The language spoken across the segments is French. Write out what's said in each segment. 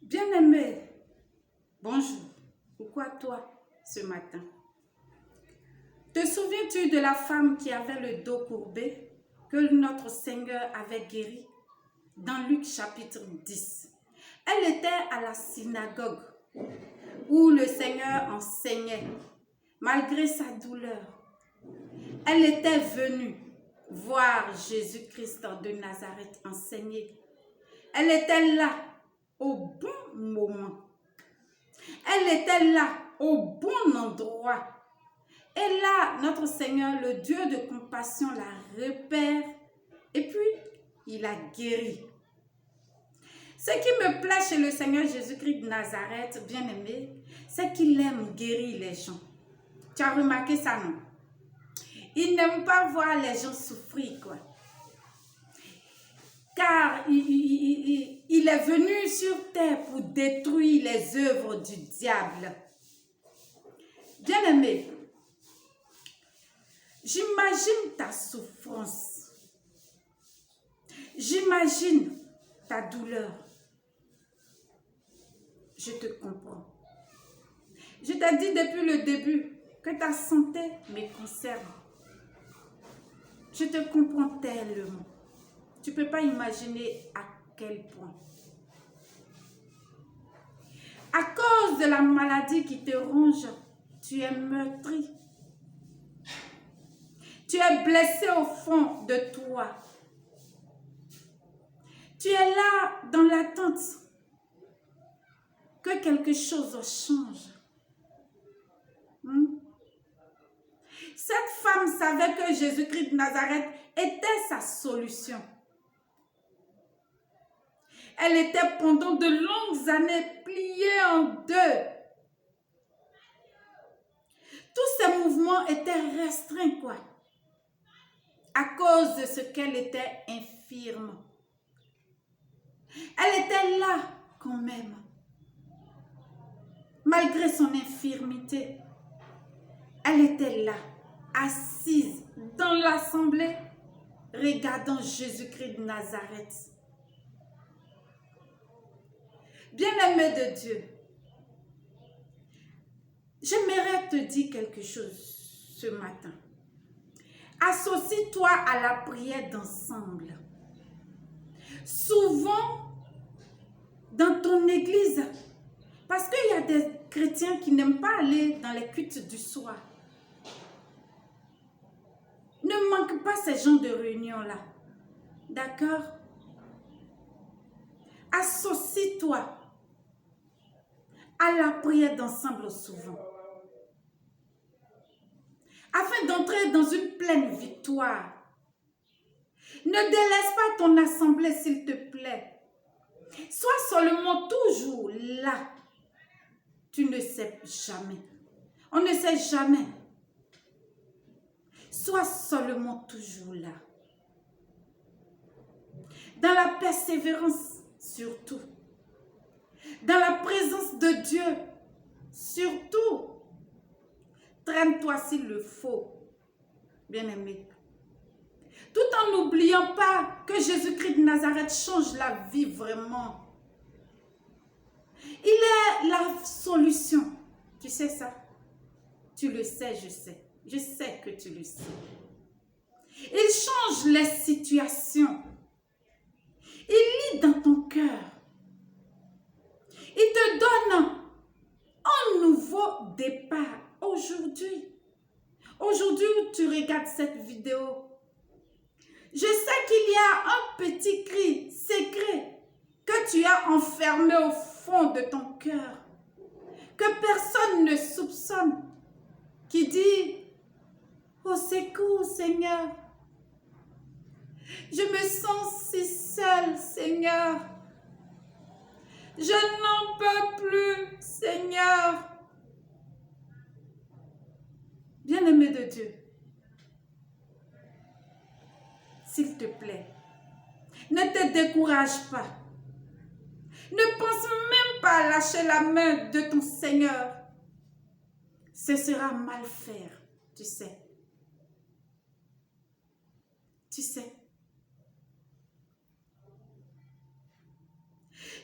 Bien-aimé, bonjour. Pourquoi toi ce matin? Te souviens-tu de la femme qui avait le dos courbé que notre Seigneur avait guéri dans Luc chapitre 10? Elle était à la synagogue où le Seigneur enseignait malgré sa douleur. Elle était venue voir Jésus-Christ de Nazareth enseigner. Elle était là au bon moment. Elle était là au bon endroit. Et là, notre Seigneur, le Dieu de compassion, la repère et puis il a guéri. Ce qui me plaît chez le Seigneur Jésus-Christ de Nazareth, bien-aimé, c'est qu'il aime guérir les gens. Tu as remarqué ça, non? Il n'aime pas voir les gens souffrir, quoi. Car il est venu sur terre pour détruire les œuvres du diable. Bien-aimé, j'imagine ta souffrance. J'imagine ta douleur. Je te comprends. Je t'ai dit depuis le début que ta santé me concerne. Je te comprends tellement. Tu ne peux pas imaginer à quel point. À cause de la maladie qui te ronge, tu es meurtri. Tu es blessé au fond de toi. Tu es là dans l'attente que quelque chose change. Cette femme savait que Jésus-Christ de Nazareth était sa solution. Elle était pendant de longues années pliée en deux. Tous ses mouvements étaient restreints, quoi, à cause de ce qu'elle était infirme. Elle était là quand même, malgré son infirmité. Elle était là, assise dans l'assemblée, regardant Jésus-Christ de Nazareth. Bien-aimé de Dieu, j'aimerais te dire quelque chose ce matin. Associe-toi à la prière d'ensemble. Souvent, dans ton église, parce qu'il y a des chrétiens qui n'aiment pas aller dans les cultes du soir. Ne manque pas ces genres de réunions-là. D'accord? Associe-toi à la prière d'ensemble souvent, afin d'entrer dans une pleine victoire. Ne délaisse pas ton assemblée, s'il te plaît. Sois seulement toujours là. Tu ne sais jamais. On ne sait jamais. Sois seulement toujours là. Dans la persévérance, surtout. Dans la présence de Dieu, surtout. Traîne-toi s'il le faut, bien-aimé. Tout en n'oubliant pas que Jésus-Christ de Nazareth change la vie vraiment. Il est la solution. Tu sais ça? Tu le sais, je sais. Je sais que tu le sais. Il change les situations. Il lit dans ton cœur. Il te donne un nouveau départ aujourd'hui. Aujourd'hui où tu regardes cette vidéo, je sais qu'il y a un petit cri secret que tu as enfermé au fond de ton cœur, que personne ne soupçonne, qui dit « Au secours, Seigneur, je me sens si seule, Seigneur. Je n'en peux plus, Seigneur. » Bien-aimé de Dieu, s'il te plaît, ne te décourage pas. Ne pense même pas à lâcher la main de ton Seigneur. Ce sera mal faire, tu sais. Tu sais.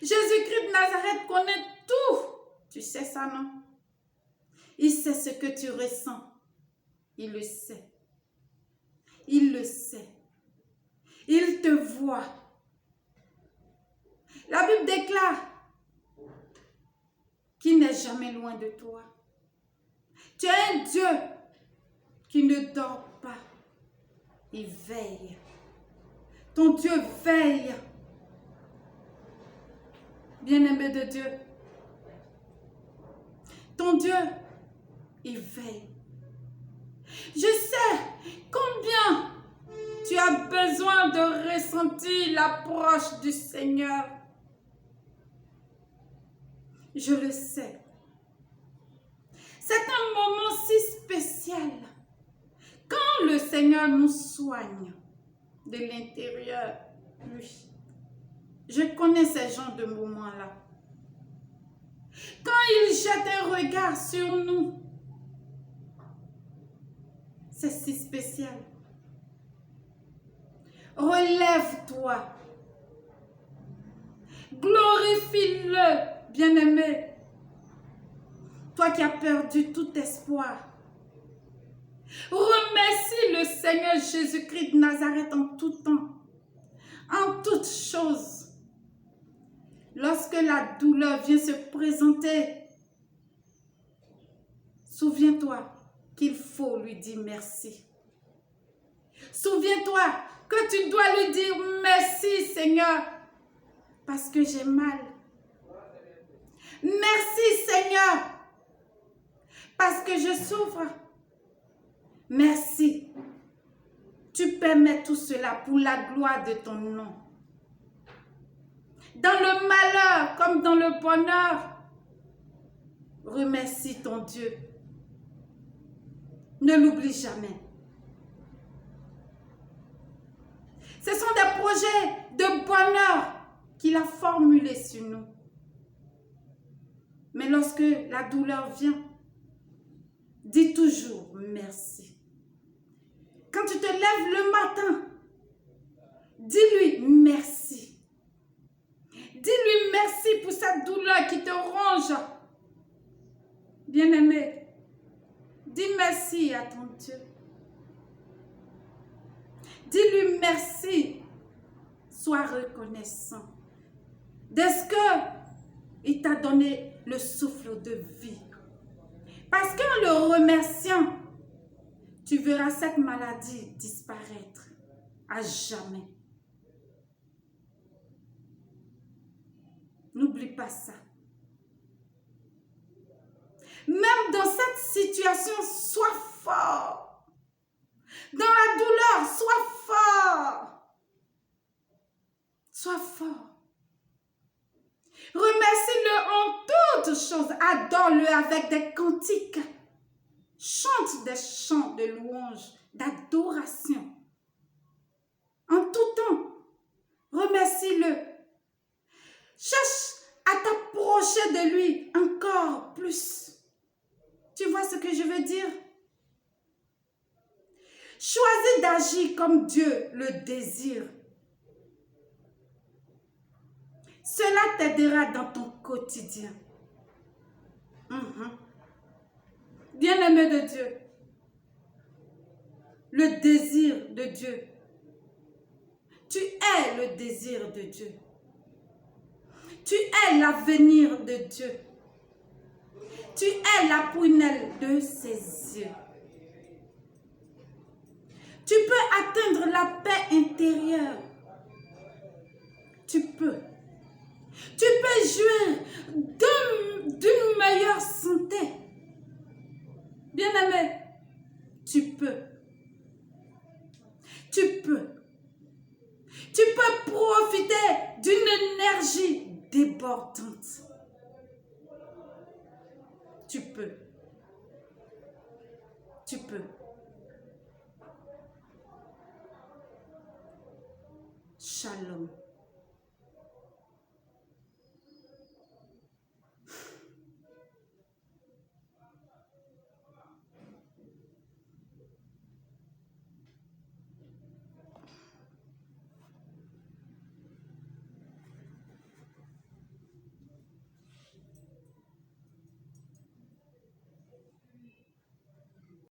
Jésus-Christ de Nazareth connaît tout. Tu sais ça, non? Il sait ce que tu ressens. Il le sait. Il le sait. Il te voit. La Bible déclare qu'il n'est jamais loin de toi. Tu es un Dieu qui ne dort pas. Il veille. Ton Dieu veille. Bien-aimé de Dieu. Ton Dieu, il veille. Je sais combien tu as besoin de ressentir l'approche du Seigneur. Je le sais. C'est un moment si spécial. Quand le Seigneur nous soigne de l'intérieur, lui. Je connais ces genres de moments-là. Quand il jette un regard sur nous, c'est si spécial. Relève-toi. Glorifie-le, bien-aimé. Toi qui as perdu tout espoir. Remercie le Seigneur Jésus-Christ de Nazareth en tout temps, en toutes choses. Lorsque la douleur vient se présenter, souviens-toi qu'il faut lui dire merci. Souviens-toi que tu dois lui dire merci, Seigneur, parce que j'ai mal. Merci, Seigneur, parce que je souffre. Merci. Tu permets tout cela pour la gloire de ton nom. Dans le malheur comme dans le bonheur, remercie ton Dieu. Ne l'oublie jamais. Ce sont des projets de bonheur qu'il a formulés sur nous. Mais lorsque la douleur vient, dis toujours merci. Quand tu te lèves le matin, dis-lui merci. Dis-lui merci pour cette douleur qui te ronge. Bien-aimé, dis merci à ton Dieu. Dis-lui merci. Sois reconnaissant de ce qu'il t'a donné le souffle de vie. Parce qu'en le remerciant, tu verras cette maladie disparaître à jamais. N'oublie pas ça. Même dans cette situation, sois fort. Dans la douleur, sois fort. Sois fort. Remercie-le en toutes choses. Adore-le avec des cantiques. Chante des chants de louange, d'adoration. En tout temps, remercie-le. Cherche à t'approcher de lui encore plus. Tu vois ce que je veux dire? Choisis d'agir comme Dieu le désire. Cela t'aidera dans ton quotidien. Bien-aimé de Dieu, le désir de Dieu. Tu es le désir de Dieu. Tu es l'avenir de Dieu. Tu es la prunelle de ses yeux. Tu peux atteindre la paix intérieure. Tu peux. Tu peux jouir d'une meilleure santé. Bien-aimé, tu peux. Tu peux. Tu peux profiter d'une énergie débordante. Tu peux. Tu peux. Shalom.